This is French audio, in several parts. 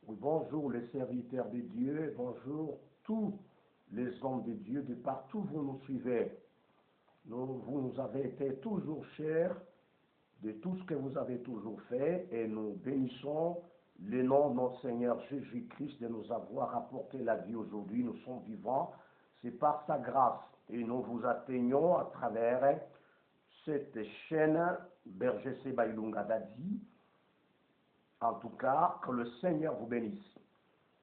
Oui, bonjour les serviteurs de Dieu, bonjour tous les hommes de Dieu de partout où vous nous suivez. Vous nous avez été toujours chers de tout ce que vous avez toujours fait et nous bénissons le nom de notre Seigneur Jésus-Christ de nous avoir apporté la vie aujourd'hui. Nous sommes vivants, c'est par sa grâce et nous vous atteignons à travers cette chaîne Berger Sebailunga Dadi. En tout cas, que le Seigneur vous bénisse.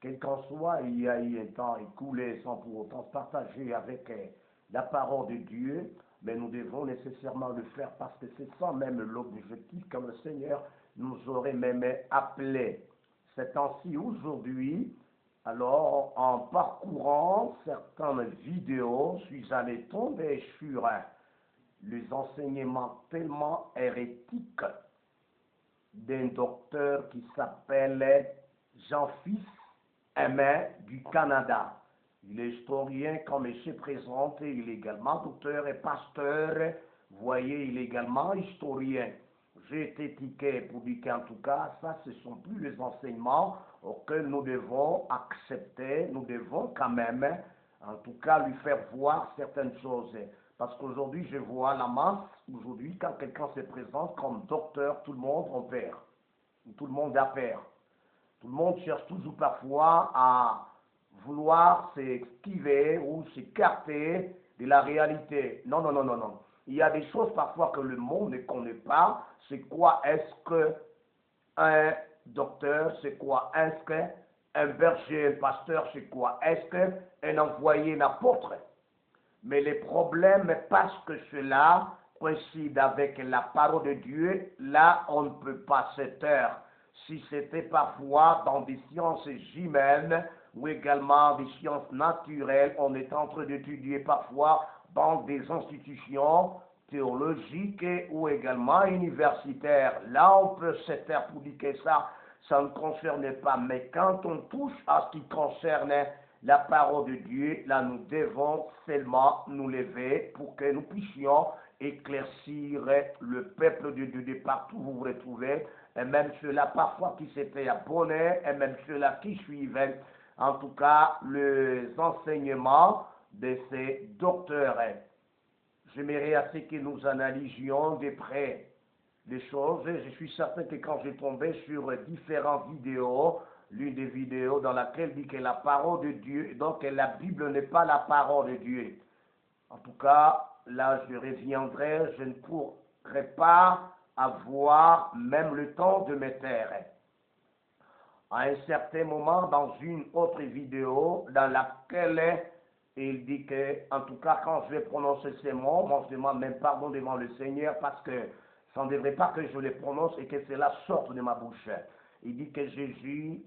Quel qu'en soit, il y a eu un temps écoulé sans pour autant partager avec la parole de Dieu, mais nous devons nécessairement le faire parce que c'est ça même l'objectif que le Seigneur nous aurait même appelé. C'est ainsi aujourd'hui, alors en parcourant certaines vidéos, je suis allé tomber sur les enseignements tellement hérétiques d'un docteur qui s'appelle Jean-Fils Aimé du Canada. Il est historien, comme il s'est présenté, il est également docteur et pasteur. Vous voyez, il est également historien. J'ai été tiqué pour dire qu'en tout cas, ça, ce ne sont plus les enseignements auxquels nous devons accepter. Nous devons quand même, en tout cas, lui faire voir certaines choses. Parce qu'aujourd'hui, je vois la masse, aujourd'hui, quand quelqu'un se présente comme docteur, tout le monde en perd. Tout le monde a peur. Tout le monde cherche toujours parfois à vouloir s'esquiver ou s'écarter de la réalité. Non, non, non, non, non. Il y a des choses parfois que le monde ne connaît pas. C'est quoi est-ce qu'un docteur, c'est quoi est-ce qu'un berger, un pasteur, c'est quoi est-ce qu'un envoyé, un apôtre. Mais le problème, parce que cela coïncide avec la parole de Dieu, là, on ne peut pas se taire. Si c'était parfois dans des sciences humaines ou également des sciences naturelles, on est en train d'étudier parfois dans des institutions théologiques ou également universitaires. Là, on peut se taire pour dire que ça ne concerne pas. Mais quand on touche à ce qui concerne la parole de Dieu, là nous devons seulement nous lever pour que nous puissions éclaircir le peuple de Dieu de partout où vous vous retrouvez, et même ceux-là parfois qui s'étaient abonnés, et même ceux-là qui suivaient, en tout cas, les enseignements de ces docteurs. J'aimerais assez que nous analysions de près les choses. Je suis certain que quand j'ai tombé sur différentes vidéos, l'une des vidéos dans laquelle dit que la parole de Dieu, donc la Bible n'est pas la parole de Dieu. En tout cas, là je reviendrai, je ne pourrai pas avoir même le temps de me taire. À un certain moment, dans une autre vidéo, dans laquelle il dit que, en tout cas, quand je vais prononcer ces mots, moi je demande même pardon devant le Seigneur parce que ça ne devrait pas que je les prononce et que cela sorte de ma bouche. Il dit que Jésus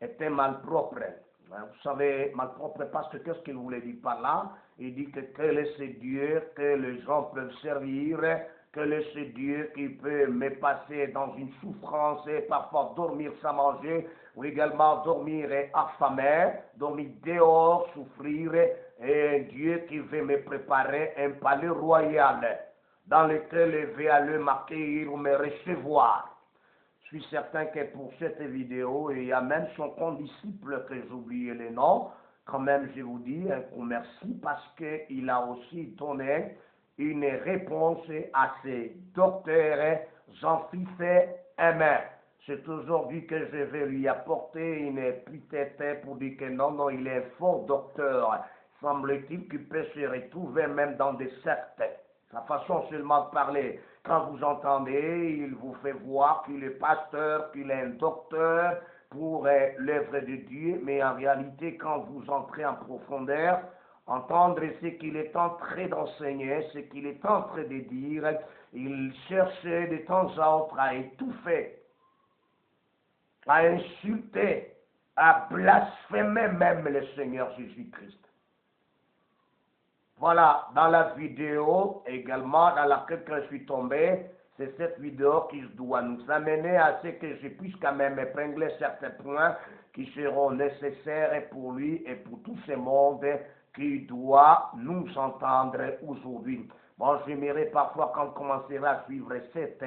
était malpropre. Vous savez, malpropre parce que qu'est-ce qu'il voulait dire par là? Il dit que quel est ce Dieu que les gens peuvent servir, quel est ce Dieu qui peut me passer dans une souffrance et parfois dormir sans manger, ou également dormir affamé, dormir dehors, souffrir, et un Dieu qui veut me préparer un palais royal dans lequel il va aller m'accueillir ou me recevoir. Je suis certain que pour cette vidéo, il y a même son condisciple que j'ai oublié le nom. Quand même, je vous dis un gros merci parce qu'il a aussi donné une réponse à ces docteurs Jean-Fils Aimé. C'est aujourd'hui que je vais lui apporter une petite pour dire que non, non, il est un fort docteur. Semble-t-il qu'il peut se retrouver même dans des sectes. Sa façon seulement de parler. Quand vous entendez, il vous fait voir qu'il est pasteur, qu'il est un docteur pour l'œuvre de Dieu, mais en réalité, quand vous entrez en profondeur, entendre ce qu'il est en train d'enseigner, ce qu'il est en train de dire, il cherche de temps à autre à étouffer, à insulter, à blasphémer même le Seigneur Jésus-Christ. Voilà, dans la vidéo également dans laquelle je suis tombé, c'est cette vidéo qui doit nous amener à ce que je puisse quand même épingler certains points qui seront nécessaires pour lui et pour tout ce monde qui doit nous entendre aujourd'hui. Bon, j'aimerais parfois quand on commencera à suivre cette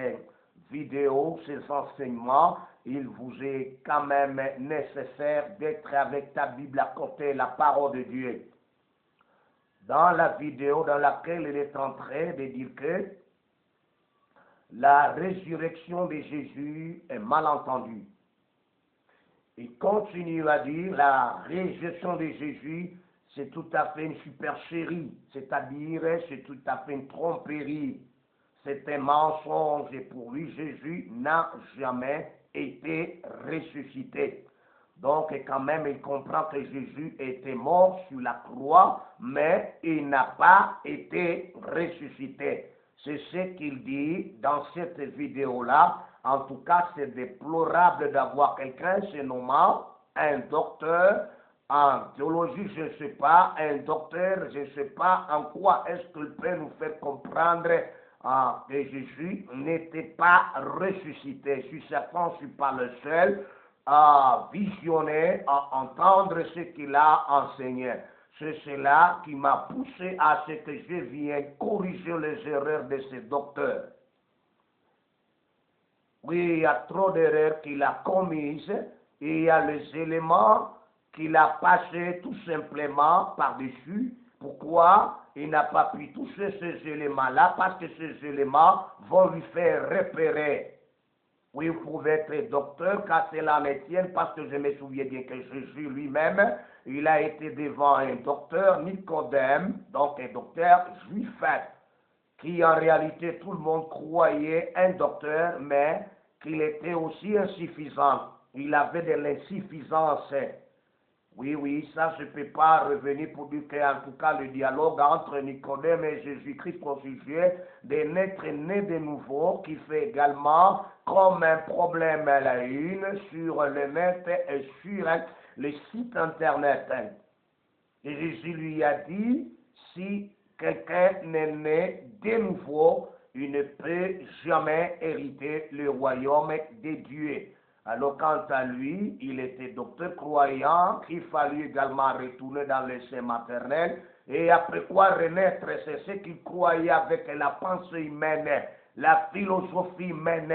vidéos, ces enseignements, il vous est quand même nécessaire d'être avec ta Bible à côté, la parole de Dieu. Dans la vidéo dans laquelle il est en train de dire que la résurrection de Jésus est mal entendue. Il continue à dire la résurrection de Jésus, c'est tout à fait une supercherie, c'est-à-dire c'est tout à fait une tromperie. C'est un mensonge et pour lui, Jésus n'a jamais été ressuscité. Donc, quand même, il comprend que Jésus était mort sur la croix, mais il n'a pas été ressuscité. C'est ce qu'il dit dans cette vidéo-là. En tout cas, c'est déplorable d'avoir quelqu'un se nommant un docteur en théologie, je ne sais pas, un docteur, je ne sais pas en quoi est-ce qu'il peut nous faire comprendre que Jésus n'était pas ressuscité. Je suis certain, je ne suis pas le seul à visionner, à entendre ce qu'il a enseigné. C'est cela qui m'a poussé à ce que je vienne corriger les erreurs de ce docteur. Oui, il y a trop d'erreurs qu'il a commises et il y a les éléments qu'il a passés tout simplement par-dessus. Pourquoi il n'a pas pu toucher ces éléments-là? Parce que ces éléments vont lui faire repérer. Oui, vous pouvez être docteur, car cela me tienne, parce que je me souviens bien que Jésus lui-même, il a été devant un docteur Nicodème, donc un docteur juif, qui en réalité tout le monde croyait un docteur, mais qu'il était aussi insuffisant. Il avait de l'insuffisance. Oui, ça je ne peux pas revenir pour dire qu'en tout cas le dialogue entre Nicodème et Jésus-Christ au sujet de n'être né de nouveau, qui fait également comme un problème à la une sur le net et sur le site internet. Et Jésus lui a dit, si quelqu'un n'est né de nouveau, il ne peut jamais hériter le royaume des dieux. Alors quant à lui, il était docteur croyant, qu'il fallut également retourner dans le sein maternel, et après quoi renaître, c'est ce qu'il croyait avec la pensée humaine, la philosophie humaine,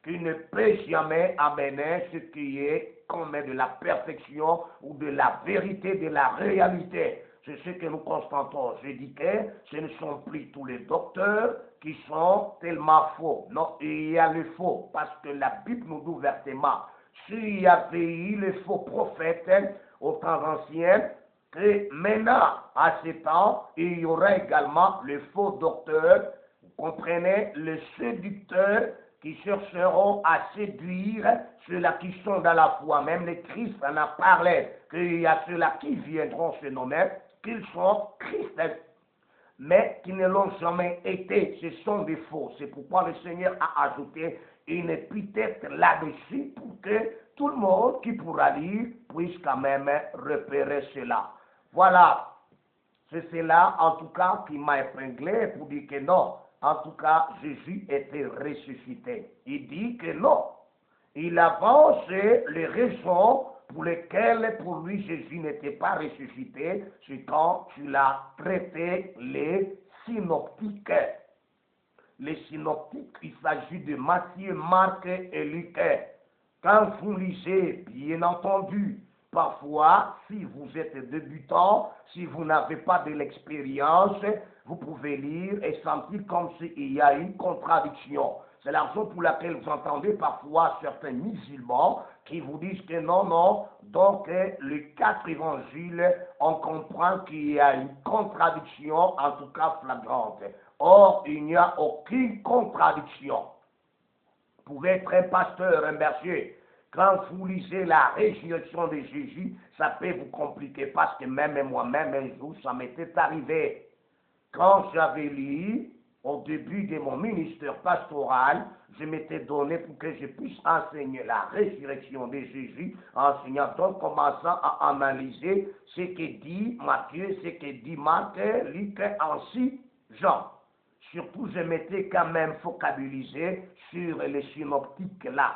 qui ne peut jamais amener ce qui est comme de la perfection ou de la vérité, de la réalité. C'est ce que nous constatons. Je dis que ce ne sont plus tous les docteurs qui sont tellement faux. Non, il y a le faux, parce que la Bible nous dit ouvertement, s'il y avait eu les faux prophètes au temps ancien, que maintenant, à ce temps, il y aura également les faux docteurs, vous comprenez, les séducteurs qui chercheront à séduire ceux-là qui sont dans la foi. Même le Christ en a parlé, qu'il y a ceux-là qui viendront se nommer, qu'ils sont Christ, mais qui ne l'ont jamais été. Ce sont des faux. C'est pourquoi le Seigneur a ajouté une épithète là-dessus pour que tout le monde qui pourra lire puisse quand même repérer cela. Voilà. C'est cela, en tout cas, qui m'a épinglé pour dire que non. En tout cas, Jésus était ressuscité. Il dit que non. Il avance les raisons pour lesquelles pour lui Jésus n'était pas ressuscité. C'est quand il a traité les synoptiques. Les synoptiques, il s'agit de Matthieu, Marc et Luc. Quand vous lisez, bien entendu, parfois, si vous êtes débutant, si vous n'avez pas de l'expérience, vous pouvez lire et sentir comme s'il y a une contradiction. C'est la raison pour laquelle vous entendez parfois certains musulmans qui vous disent que non, donc les 4 évangiles, on comprend qu'il y a une contradiction, en tout cas flagrante. Or, il n'y a aucune contradiction. Vous pouvez être un pasteur, un berger. Quand vous lisez la résurrection de Jésus, ça peut vous compliquer parce que même moi-même, un jour, ça m'était arrivé. Quand j'avais lu, au début de mon ministère pastoral, je m'étais donné pour que je puisse enseigner la résurrection de Jésus, enseignant donc, commençant à analyser ce que dit Matthieu, ce que dit Marc, Luc, ainsi Jean. Surtout, je m'étais quand même focalisé sur les synoptiques là.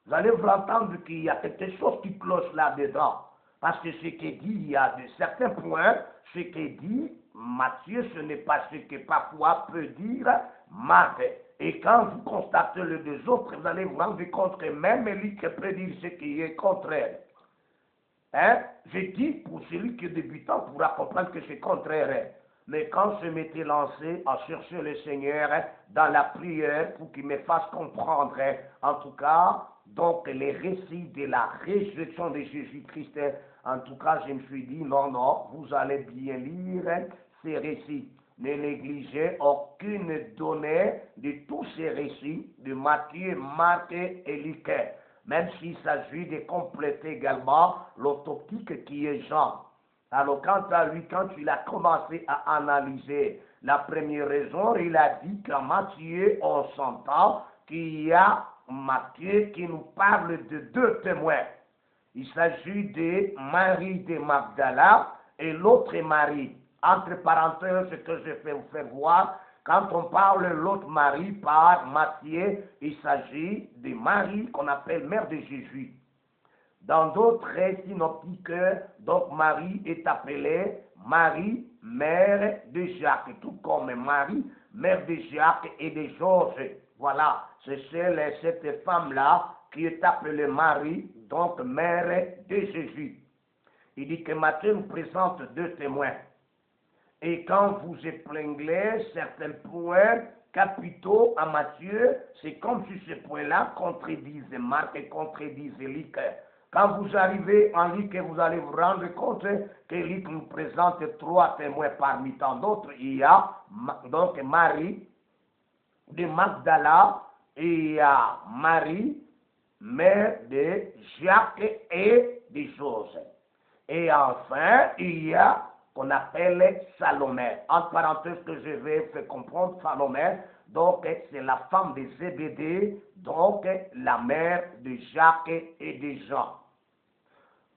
Vous allez vous entendre qu'il y a quelque chose qui cloche là-dedans. Parce que ce qui est dit, il y a de certains points, ce qui est dit, Matthieu, ce n'est pas ce que parfois peut dire Marc. Et quand vous constatez les deux autres, vous allez vous rendre compte que même lui qui prédit ce qui est contraire. Hein? Je dis, pour celui qui est débutant, pourra comprendre que c'est contraire. Mais quand je m'étais lancé à chercher le Seigneur dans la prière pour qu'il me fasse comprendre, en tout cas, donc les récits de la résurrection de Jésus-Christ, en tout cas, je me suis dit, non, non, vous allez bien lire ces récits. Ne négligez aucune donnée de tous ces récits de Matthieu, Marc et Luc, même s'il s'agit de compléter également l'autoptique qui est Jean. Alors, quant à lui, quand il a commencé à analyser la première raison, il a dit qu'en Matthieu, on s'entend qu'il y a Matthieu qui nous parle de deux témoins. Il s'agit de Marie de Magdala et l'autre Marie. Entre parenthèses, ce que je vais vous faire voir, quand on parle de l'autre Marie par Matthieu, il s'agit de Marie qu'on appelle mère de Jésus. Dans d'autres synoptiques, donc Marie est appelée Marie, mère de Jacques, tout comme Marie, mère de Jacques et de Georges. Voilà, c'est cette femme-là qui est appelée Marie, donc mère de Jésus. Il dit que Matthieu nous présente deux témoins. Et quand vous épinglez certains points capitaux à Matthieu, c'est comme si ces points-là contredisent Marc et contredisent Luc. Quand vous arrivez en Luc, vous allez vous rendre compte que Luc nous présente trois témoins parmi tant d'autres. Il y a donc Marie de Magdala et il y a Marie, mère de Jacques et de Joseph. Et enfin, il y a qu'on appelle Salomé. Entre parenthèses que je vais faire comprendre, Salomé, donc c'est la femme de Zébédée, donc la mère de Jacques et de Jean.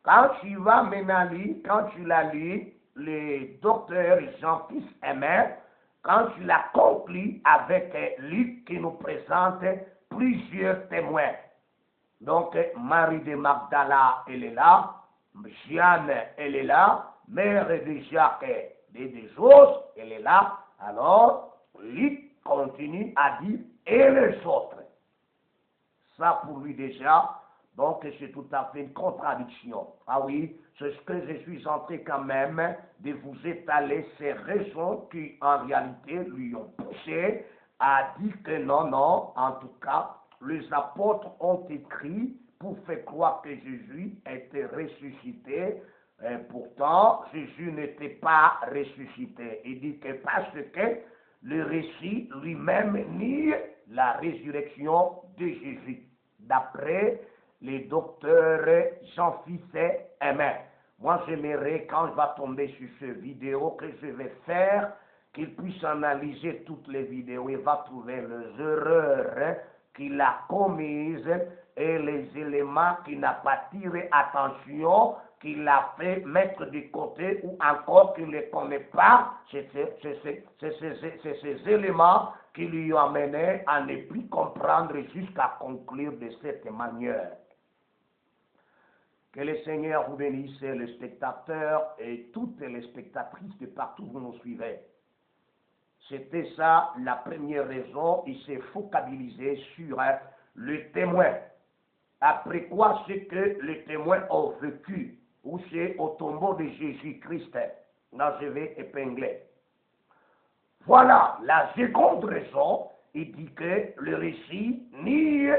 Quand tu vas maintenant lire, quand tu l'as lu, le docteur Jean-Fils Aimé, quand tu l'as conclu avec Luc qui nous présente plusieurs témoins. Donc Marie de Magdala, elle est là, Jeanne, elle est là, mère de Jacques et de Joseph, elle est là. Alors, Luc continue à dire et les autres. Ça pour lui déjà, donc c'est tout à fait une contradiction. Ah oui, c'est ce que je suis en train quand même de vous étaler ces raisons qui en réalité lui ont poussé à dire que non, non, en tout cas, les apôtres ont écrit pour faire croire que Jésus était ressuscité. Et pourtant, Jésus n'était pas ressuscité. Il dit que parce que le récit lui-même nie la résurrection de Jésus, d'après les docteurs Jean-Fils Aimé. Moi, j'aimerais, quand je vais tomber sur cette vidéo que je vais faire, qu'il puisse analyser toutes les vidéos et va trouver les erreurs qu'il a commises et les éléments qu'il n'a pas tiré attention, qu'il a fait mettre de côté ou encore qu'il ne connaît pas. C'est ces éléments qui lui ont amené à ne plus comprendre jusqu'à conclure de cette manière. Que le Seigneur vous bénisse, les spectateurs et toutes les spectatrices de partout où vous nous suivez. C'était ça la première raison, il s'est focalisé sur le témoin. Après quoi, c'est que les témoins ont vécu, ou c'est au tombeau de Jésus-Christ. Là, je vais épingler. Voilà la seconde raison, il dit que le récit nie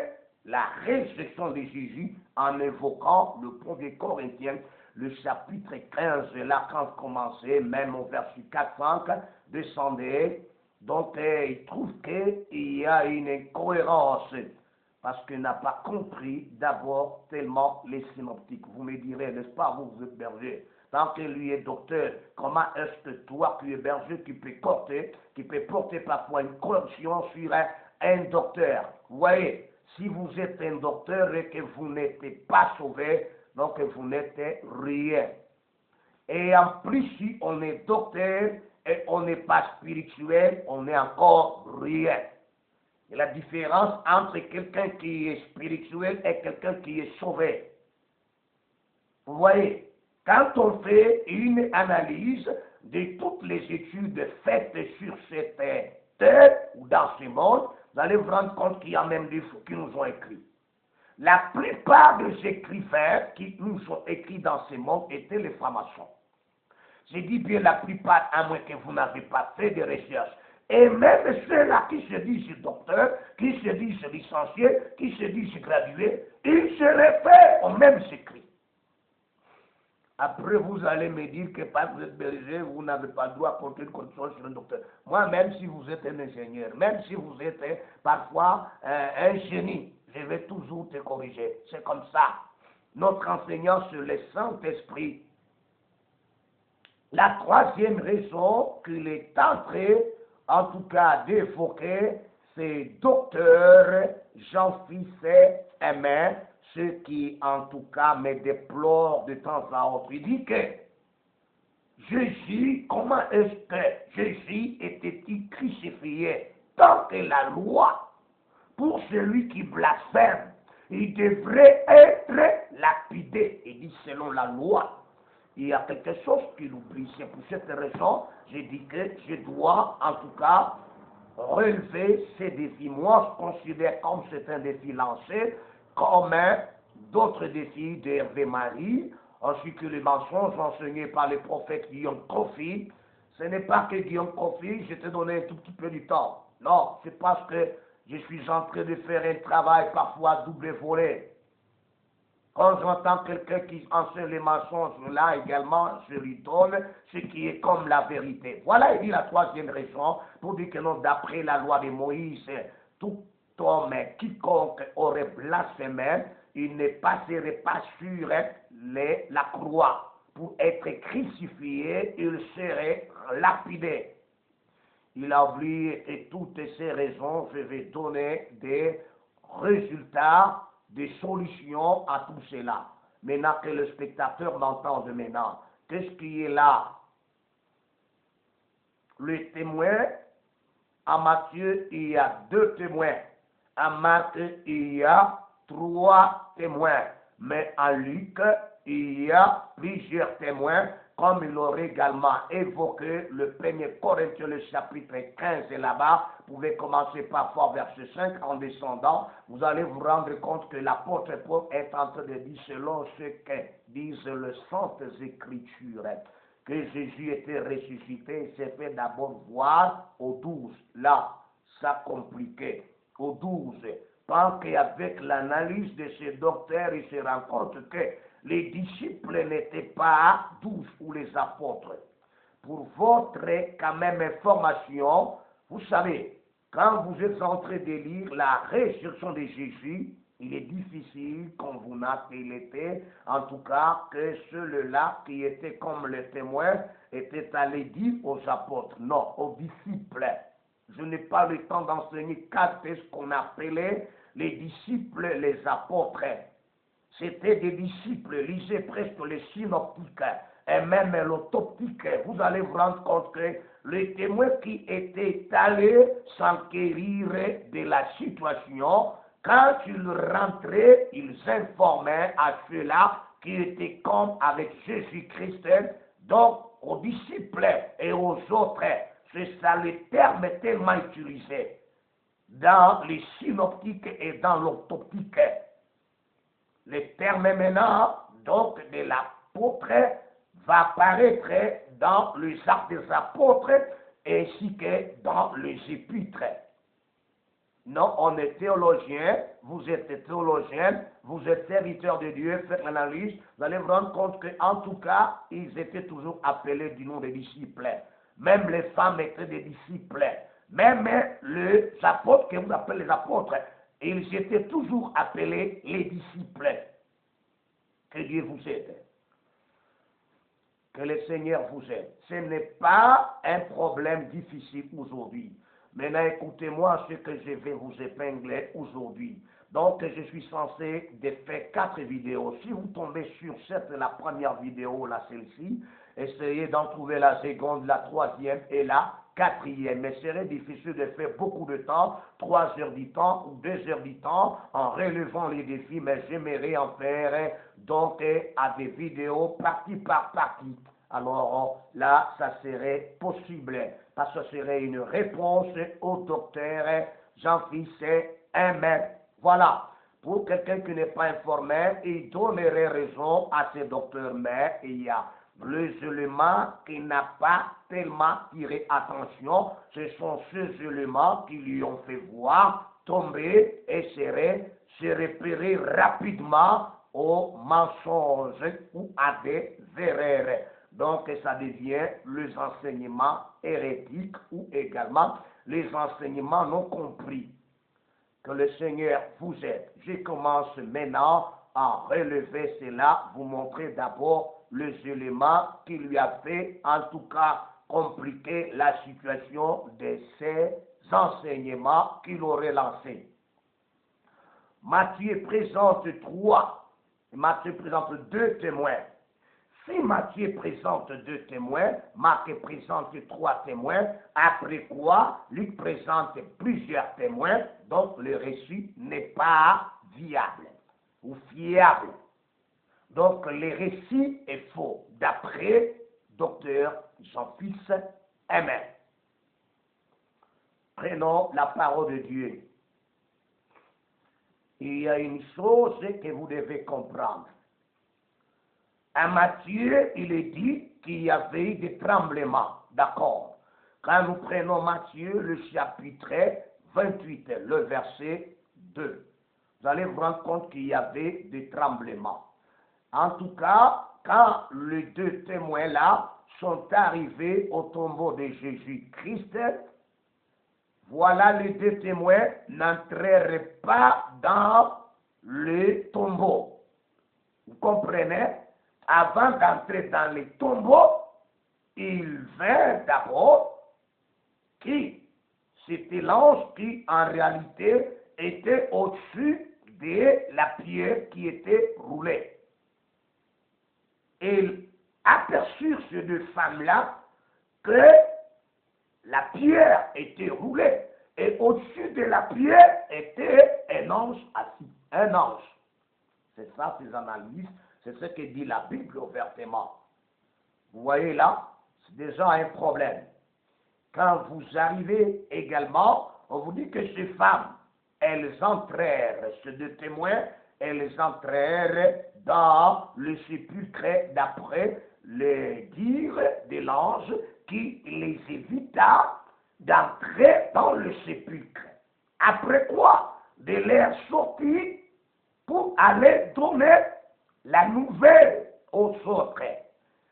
la résurrection de Jésus en évoquant le 1er Corinthiens, le chapitre 15, là quand commençait, même au verset 4-5, descendait. Donc, il trouve qu'il y a une incohérence parce qu'il n'a pas compris d'abord tellement les synoptiques. Vous me direz, n'est-ce pas, vous êtes berger. Tant que lui est docteur, comment est-ce que toi, qui es berger, qui peut porter parfois une correction sur un docteur? Vous voyez, si vous êtes un docteur et que vous n'êtes pas sauvé, donc vous n'êtes rien. Et en plus, si on est docteur et on n'est pas spirituel, on n'est encore rien. Et la différence entre quelqu'un qui est spirituel et quelqu'un qui est sauvé. Vous voyez, quand on fait une analyse de toutes les études faites sur cette terre ou dans ce monde, vous allez vous rendre compte qu'il y a même des fous qui nous ont écrit. La plupart des écrivains qui nous ont écrit dans ce monde étaient les francs-maçons. J'ai dit bien la plupart, à moins que vous n'avez pas fait de recherches. Et même ceux-là qui se disent docteurs, qui se disent licenciés, qui se disent gradués, ils se réfèrent aux mêmes écrits. Après, vous allez me dire que parce que vous êtes berger, vous n'avez pas le droit à porter une condition sur un docteur. Moi, même si vous êtes un ingénieur, même si vous êtes parfois un génie, je vais toujours te corriger. C'est comme ça. Notre enseignant, c'est le Saint-Esprit. La troisième raison qu'il est entré, en tout cas d'évoquer, c'est docteur Jean-Fils Aimé, ce qui en tout cas me déplore de temps à autre. Il dit que Jésus, comment est-ce que Jésus était-il crucifié tant que la loi, pour celui qui blasphème, il devrait être lapidé. Il dit selon la loi. Il y a quelque chose qu'il oublie. C'est pour cette raison, j'ai dit que je dois, en tout cas, relever ces défis. Moi, je considère comme c'est un défi lancé, comme d'autres défis d'Hervé Marie, ainsi que les mensonges enseignés par le prophète Guillaume Kofi. Ce n'est pas que Guillaume Kofi, je t'ai donné un tout petit peu du temps. Non, c'est parce que je suis en train de faire un travail parfois double volé. Quand j'entends quelqu'un qui enseigne les mensonges, là également, je lui donne ce qui est comme la vérité. Voilà, il dit la troisième raison, pour dire que non, d'après la loi de Moïse, tout homme, quiconque aurait blasphémé, il ne passerait pas sur la croix. Pour être crucifié, il serait lapidé. Il a oublié que toutes ces raisons, je vais donner des résultats, des solutions à tout cela. Maintenant que le spectateur m'entende maintenant, qu'est-ce qui est là? Le témoin, à Matthieu, il y a 2 témoins. À Marc, il y a 3 témoins. Mais à Luc, il y a plusieurs témoins, comme il aurait également évoqué le 1er Corinthiens, le chapitre 15 est là-bas. Vous pouvez commencer parfois verset 5 en descendant. Vous allez vous rendre compte que l'apôtre Paul est en train de dire selon ce que disent les saintes écritures, que Jésus était ressuscité. Il s'est fait d'abord voir au 12. Là, ça compliqué. Au 12. Parce qu'avec l'analyse de ces docteurs, il se rend compte que les disciples n'étaient pas 12 ou les apôtres. Pour votre quand même information, vous savez, quand vous êtes en train de lire la résurrection de Jésus, il est difficile qu'on vous note qu'il était, en tout cas, que ceux-là qui étaient comme les témoins étaient allés dire aux apôtres, non, aux disciples. Je n'ai pas le temps d'enseigner qu'est-ce qu'on appelait les disciples, les apôtres. C'était des disciples, lisez presque les synoptiques et même l'autoptique. Vous allez vous rendre compte que les témoins qui étaient allés s'enquérir de la situation, quand ils rentraient, ils informaient à ceux-là qui étaient comme avec Jésus-Christ, donc aux disciples et aux autres. C'est ça le terme tellement utilisé dans les synoptiques et dans l'autoptique. Le terme maintenant, donc, de l'apôtre va apparaître dans les actes des apôtres ainsi que dans les épîtres. Non, on est théologien, vous êtes théologien, vous êtes serviteur de Dieu, faites l'analyse, vous allez vous rendre compte qu'en tout cas, ils étaient toujours appelés du nom des disciples. Même les femmes étaient des disciples. Même les apôtres, que vous appelez les apôtres, ils étaient toujours appelés les disciples. Que Dieu vous aide. Que le Seigneur vous aide. Ce n'est pas un problème difficile aujourd'hui. Maintenant, écoutez-moi ce que je vais vous épingler aujourd'hui. Donc, je suis censé de faire 4 vidéos. Si vous tombez sur la première vidéo, là, celle-ci, essayez d'en trouver la seconde, la troisième et la 4e. Mais ce serait difficile de faire beaucoup de temps, 3 heures du temps ou 2 heures du temps, en relevant les défis, mais j'aimerais en faire donc à des vidéos partie par partie. Alors là, ça serait possible, parce que ce serait une réponse au docteur Jean-Fils, c'est Amen. Voilà. Pour quelqu'un qui n'est pas informé, il donnerait raison à ces docteurs, mais il y a le élément qui n'a pas tellement tiré attention. Ce sont ces éléments qui lui ont fait voir, tomber et se repérer rapidement aux mensonges ou à des erreurs. Donc, ça devient les enseignements hérétiques ou également les enseignements non compris. Que le Seigneur vous aide. Je commence maintenant à relever cela, vous montrer d'abord les éléments qui lui a fait, en tout cas, compliquer la situation de ces enseignements qu'il aurait lancés. Matthieu présente Matthieu présente 2 témoins. Si Matthieu présente 2 témoins, Marc présente 3 témoins, après quoi Luc présente plusieurs témoins, donc le récit n'est pas viable ou fiable. Donc le récit est faux, d'après docteur Jean-Fils Amen. Prenons la parole de Dieu. Il y a une chose que vous devez comprendre. À Matthieu, il est dit qu'il y avait des tremblements. D'accord. Quand nous prenons Matthieu, le chapitre 28, le verset 2, vous allez vous rendre compte qu'il y avait des tremblements. En tout cas, quand les 2 témoins-là sont arrivés au tombeau de Jésus-Christ, voilà, les 2 témoins n'entrèrent pas dans le tombeau. Vous comprenez? Avant d'entrer dans les tombeaux, il vint d'abord qui? C'était l'ange qui, en réalité, était au-dessus de la pierre qui était roulée. Et aperçurent ces 2 femmes-là que la pierre était roulée et au-dessus de la pierre était un ange assis. Un ange. C'est ça, ces analyses. C'est ce que dit la Bible ouvertement. Vous voyez là, c'est déjà un problème. Quand vous arrivez également, on vous dit que ces femmes, elles entrèrent, ces 2 témoins, elles entrèrent dans le sépulcre d'après le dire de l'ange qui les évita d'entrer dans le sépulcre. Après quoi? De leur sortie pour aller donner la nouvelle aux autres.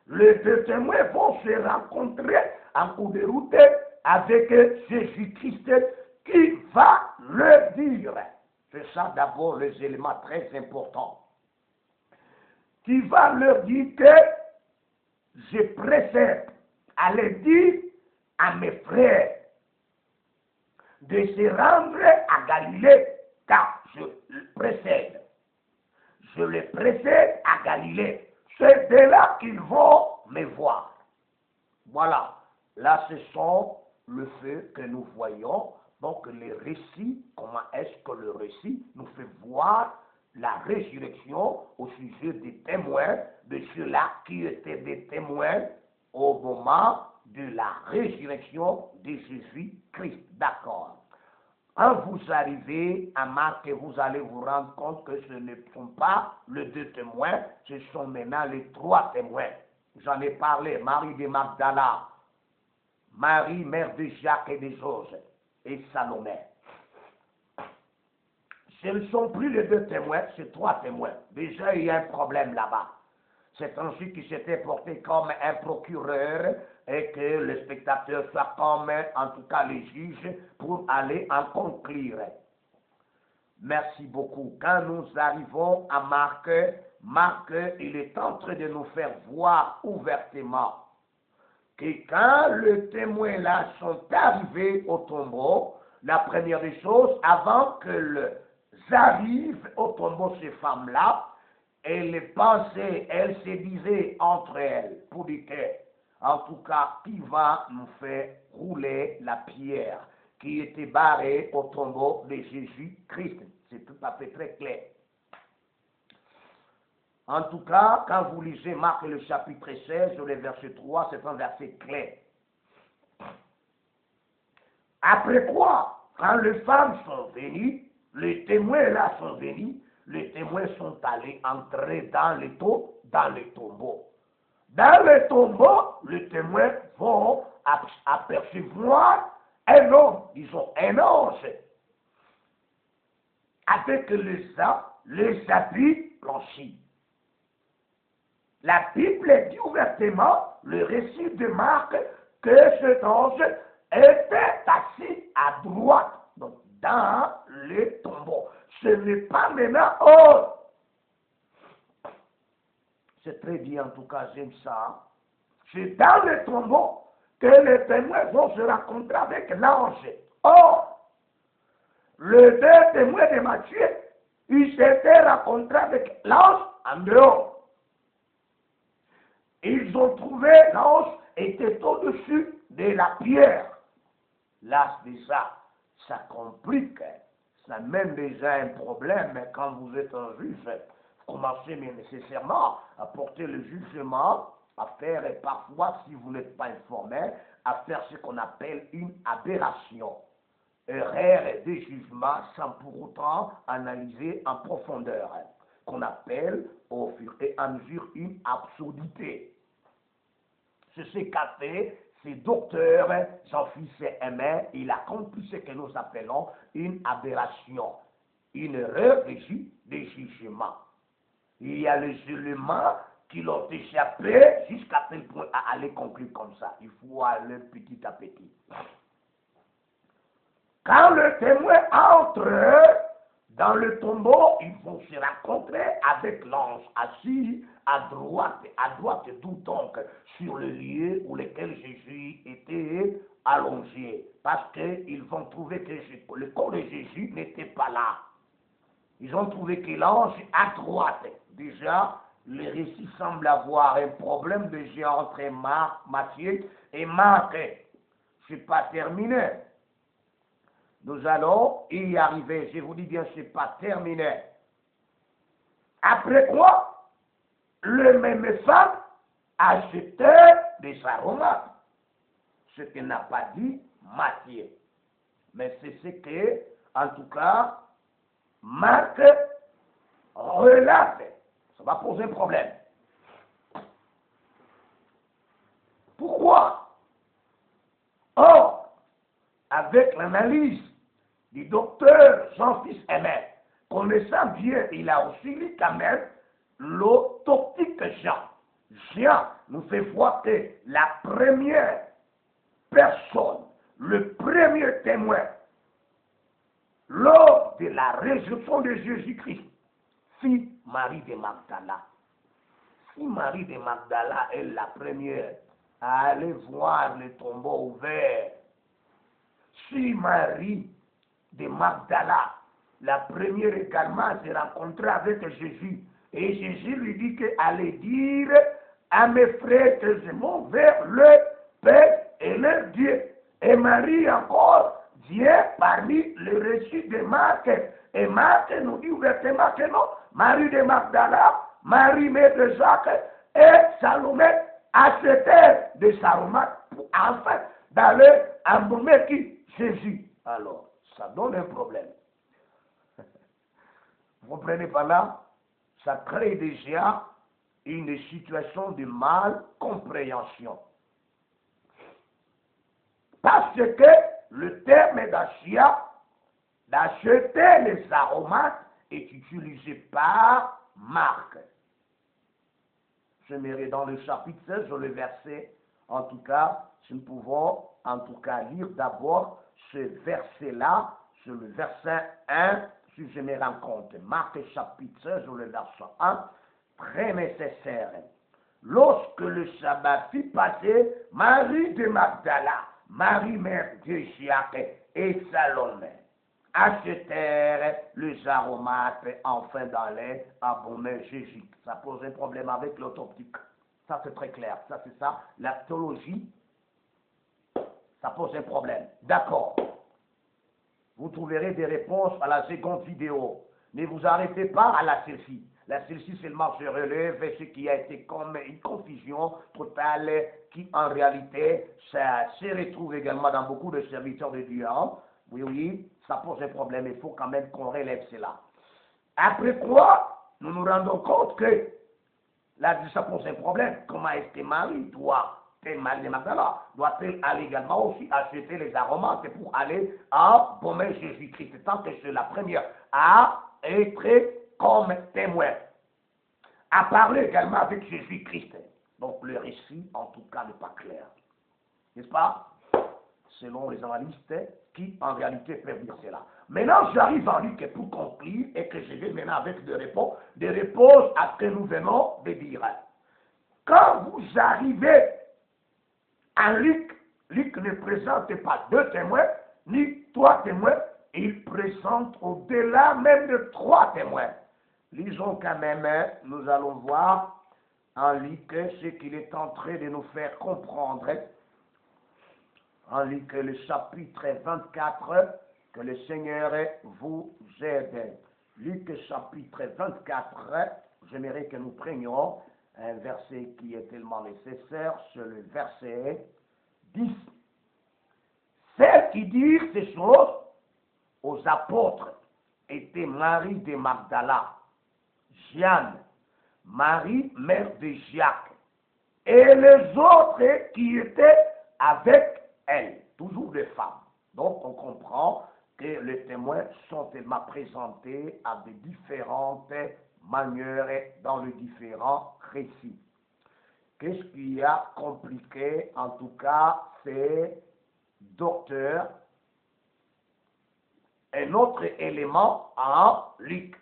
Les 2 témoins vont se rencontrer en cours de route avec Jésus-Christ qui va leur dire, c'est ça d'abord les éléments très importants, qui va leur dire que je précède à le dire à mes frères de se rendre à Galilée, car je précède. Je les précède à Galilée. C'est de là qu'ils vont me voir. Voilà. Là, ce sont le fait que nous voyons. Donc, les récits, comment est-ce que le récit nous fait voir la résurrection au sujet des témoins, de ceux-là qui étaient des témoins au moment de la résurrection de Jésus-Christ. D'accord. Quand vous arrivez à Marc, vous allez vous rendre compte que ce ne sont pas les 2 témoins, ce sont maintenant les 3 témoins. J'en ai parlé, Marie de Magdala, Marie, mère de Jacques et des autres, et Salomé. Ce ne sont plus les 2 témoins, c'est 3 témoins. Déjà, il y a un problème là-bas. C'est ainsi qui s'était porté comme un procureur et que le spectateur soit comme, en tout cas, les juges pour aller en conclure. Merci beaucoup. Quand nous arrivons à Marc, il est en train de nous faire voir ouvertement que quand les témoins là sont arrivés au tombeau, la première des choses, avant que arrivent au tombeau ces femmes-là, elles pensaient, elles se disaient entre elles, pour dire que, en tout cas, qui va nous faire rouler la pierre qui était barrée au tombeau de Jésus-Christ. C'est tout à fait très clair. En tout cas, quand vous lisez Marc le chapitre 16, le verset 3, c'est un verset clair. Après quoi, Quand les femmes sont venues, les témoins là sont venus, les témoins sont allés entrer dans les tombeaux. Dans les tombeaux, les témoins vont apercevoir un homme, disons un ange, avec les habits blanchis. La Bible dit ouvertement, le récit de Marc, que cet ange était assis à droite, donc dans les tombeaux. Ce n'est pas maintenant c'est très bien, en tout cas, j'aime ça. C'est dans les tombeaux que les témoins vont se rencontrer avec l'ange. Or, les deux témoins de Matthieu, ils s'étaient rencontrés avec l'ange en dehors. Ils ont trouvé l'ange était au-dessus de la pierre. Là, déjà, ça complique. Ça mène déjà un problème quand vous êtes un juge. Vous commencez mais nécessairement à porter le jugement, à faire, et parfois, si vous n'êtes pas informé, à faire ce qu'on appelle une aberration. Erreur des jugements sans pour autant analyser en profondeur, qu'on appelle au fur et à mesure une absurdité. C'est ce qu'a fait ce docteur Jean-Philippe Aimé. Il a accompli ce que nous appelons une aberration, une erreur de jugement. Il y a les éléments qui l'ont échappé jusqu'à tel point à aller conclure comme ça. Il faut aller petit à petit. Quand le témoin entre dans le tombeau, ils vont se rencontrer avec l'ange assis à droite d'où donc sur le lieu où lequel Jésus était allongé. Parce qu'ils vont trouver que le corps de Jésus n'était pas là. Ils ont trouvé que l'ange à droite. Déjà, le récit semble avoir un problème déjà entre Matthieu et Marc. Ce n'est pas terminé. Nous allons y arriver. Je vous dis bien, ce n'est pas terminé. Après quoi, le même femme achetait des aromates. Ce que n'a pas dit Matthieu. Mais c'est ce que, en tout cas, Marc relate. Ça va poser un problème. Pourquoi? Or, avec l'analyse du docteur Jean-Philippe Aimé, connaissant bien, il a aussi lu quand même l'autoptique Jean. Jean nous fait voir que la première personne, le premier témoin, lors de la résurrection de Jésus-Christ, fut Marie de Magdala. Si Marie de Magdala est la première à aller voir le tombeau ouvert, si Marie de Magdala, la première également, s'est rencontrée avec Jésus, et Jésus lui dit qu'allez dire à mes frères que je m'en vers le Père et le Dieu. Et Marie encore vient parmi les récits de Marc. Et Marc nous dit ouvertement que non, Marie de Magdala, Marie mère de Jacques et Salomé achetèrent des aromates pour enfin d'aller embaumer qui? Jésus. Alors, ça donne un problème. Vous comprenez par là? Ça crée déjà une situation de mal-compréhension. Parce que le terme d'acheter les aromates est utilisé par Marc. Je m'irai dans le chapitre 16, le verset, en tout cas, nous pouvons en tout cas lire d'abord ce verset-là, sur le verset 1, si je me rends compte. Marc chapitre 16, le verset 1, très nécessaire. Lorsque le sabbat fut passé, Marie de Magdala, Marie mère de Jacques et Salomé achetèrent les aromates enfin d'aller abonner Jésus. Ça pose un problème avec l'autoptique. Ça c'est très clair. Ça c'est ça. La théologie, ça pose un problème. D'accord. Vous trouverez des réponses à la seconde vidéo. Ne vous arrêtez pas à la celle-ci. La celle-ci seulement se relève ce qui a été comme une confusion totale qui en réalité ça se retrouve également dans beaucoup de serviteurs de Dieu. Oui, oui, ça pose un problème. Il faut quand même qu'on relève cela. Après quoi, nous nous rendons compte que là, ça pose un problème. Comment est-ce que Marie Marie de Magdala, doit-elle aller également aussi acheter les aromates pour aller à embaumer Jésus-Christ, tant que c'est la première à être comme témoin, à parler également avec Jésus-Christ. Donc le récit, en tout cas, n'est pas clair. N'est-ce pas? Selon les analystes qui, en réalité, peuvent dire cela. Maintenant, j'arrive en Luc pour conclure et que je vais maintenant avec des réponses à ce que nous venons de dire. Quand vous arrivez en Luc, Luc ne présente pas 2 témoins, ni 3 témoins, il présente au-delà même de 3 témoins. Lisons quand même, nous allons voir en Luc ce qu'il est en train de nous faire comprendre. En Luc, le chapitre 24, que le Seigneur vous aide. Luc, chapitre 24, j'aimerais que nous prenions un verset qui est tellement nécessaire, c'est le verset 10. Celles qui dirent ces choses aux apôtres étaient Marie de Magdala, Jeanne, Marie, mère de Jacques, et les autres qui étaient avec elle, toujours des femmes. Donc on comprend que les témoins sont tellement présentés à de différentes manières dans les différents récits. Qu'est-ce qui a compliqué? En tout cas, c'est docteur. Un autre élément en Luc.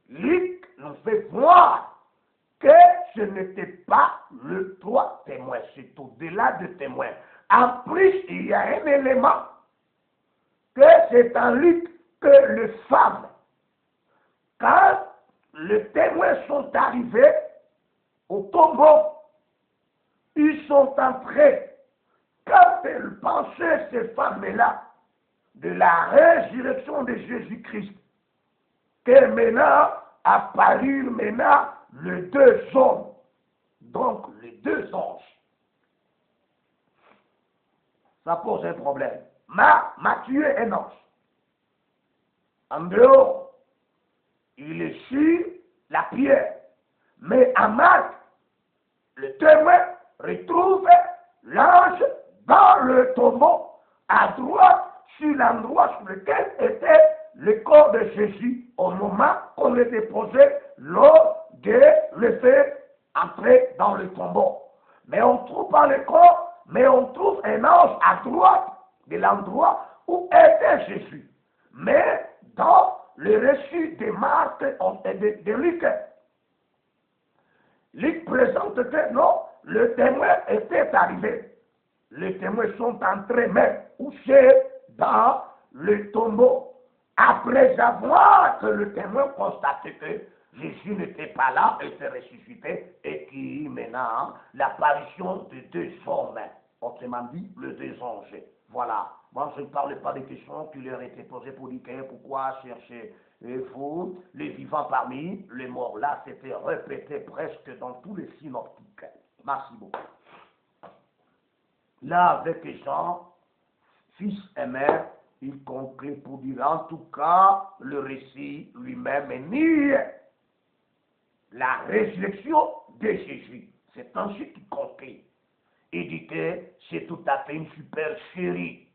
Luc nous fait voir que ce n'était pas le 3 témoins, c'est au-delà de témoins. En plus, il y a un élément que c'est en Luc que les femmes, quand les témoins sont arrivés au tombeau, ils sont entrés. Quand elles pensaient, ces femmes-là, de la résurrection de Jésus-Christ, que maintenant apparurent maintenant les 2 hommes, donc les 2 anges. Ça pose un problème. Matthieu est un ange. En dehors, il est sur la pierre. Mais en Marc, le témoin retrouve l'ange dans le tombeau, à droite, sur l'endroit sur lequel était le corps de Jésus au moment qu'on le déposait lors de le faire entrer dans le tombeau. Mais on ne trouve pas le corps, mais on trouve un ange à droite de l'endroit où était Jésus. Mais dans le récit de Marc et de Luc, Luc présente que non, le témoin était arrivé. Les témoins sont entrés même couchés dans le tombeau. Après avoir que le témoin constaté que Jésus n'était pas là, était ressuscité, et qui maintenant l'apparition de 2 hommes, autrement dit, les 2 anges. Voilà. Moi, je ne parle pas des questions qui leur étaient posées pour dire pourquoi chercher vous, les vivants parmi les morts. Là, c'était répété presque dans tous les synoptiques. Merci beaucoup. Là, avec Jean, fils et mère, il conclut pour dire, en tout cas, le récit lui-même nie la résurrection de Jésus. C'est ainsi qu'il conclut. Il dit que c'est tout à fait une supercherie.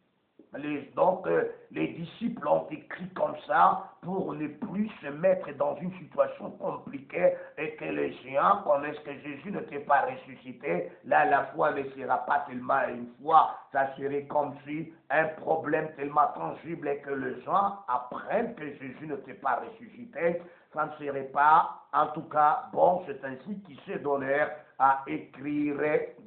Donc, les disciples ont écrit comme ça pour ne plus se mettre dans une situation compliquée et que les gens connaissent que Jésus n'était pas ressuscité. Là, la foi ne sera pas tellement une foi, ça serait comme si un problème tellement tangible et que les gens apprennent que Jésus n'était pas ressuscité. Ça ne serait pas, en tout cas, bon, c'est ainsi qu'ils se donnèrent à écrire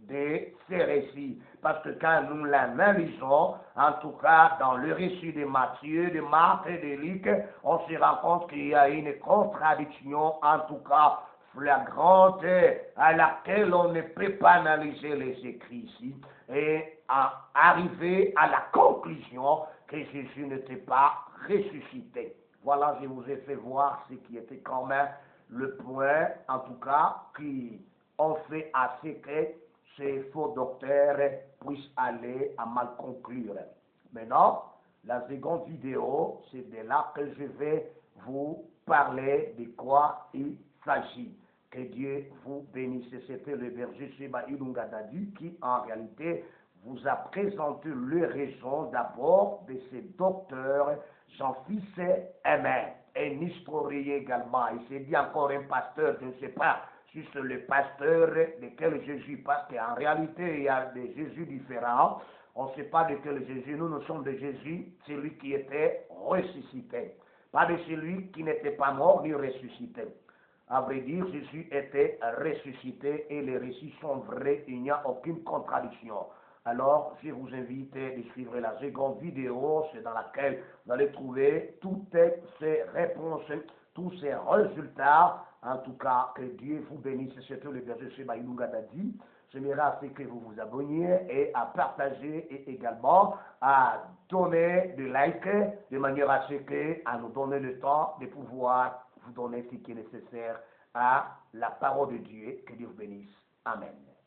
ces récits. Parce que quand nous l'analysons, en tout cas dans le récit de Matthieu, de Marc et de Luc, on se rend compte qu'il y a une contradiction, en tout cas flagrante, à laquelle on ne peut pas analyser les écrits ici, et arriver à la conclusion que Jésus n'était pas ressuscité. Voilà, je vous ai fait voir ce qui était quand même le point, en tout cas, qui ont fait assez que ces faux docteurs puissent aller à mal conclure. Maintenant, la seconde vidéo, c'est de là que je vais vous parler de quoi il s'agit. Que Dieu vous bénisse. C'était le berger Sheba Ilunga Dadi qui, en réalité, vous a présenté les raisons d'abord de ce docteur Jean-Fils Aimé, un historien également. Il s'est dit encore un pasteur, je ne sais pas si c'est le pasteur de quel Jésus, parce qu'en réalité, il y a des Jésus différents. On ne sait pas de quel Jésus. Nous sommes de Jésus, celui qui était ressuscité. Pas de celui qui n'était pas mort ni ressuscité. À vrai dire, Jésus était ressuscité et les récits sont vrais, il n'y a aucune contradiction. Alors, je vous invite à suivre la seconde vidéo, c'est dans laquelle vous allez trouver toutes ces réponses, tous ces résultats. En tout cas, que Dieu vous bénisse. C'est tout le berger Sheba Ilunga Dadi. J'aimerais à ce que vous vous abonniez et à partager et également à donner des likes de manière à ce que, à nous donner le temps de pouvoir vous donner ce qui est nécessaire à la parole de Dieu. Que Dieu vous bénisse. Amen.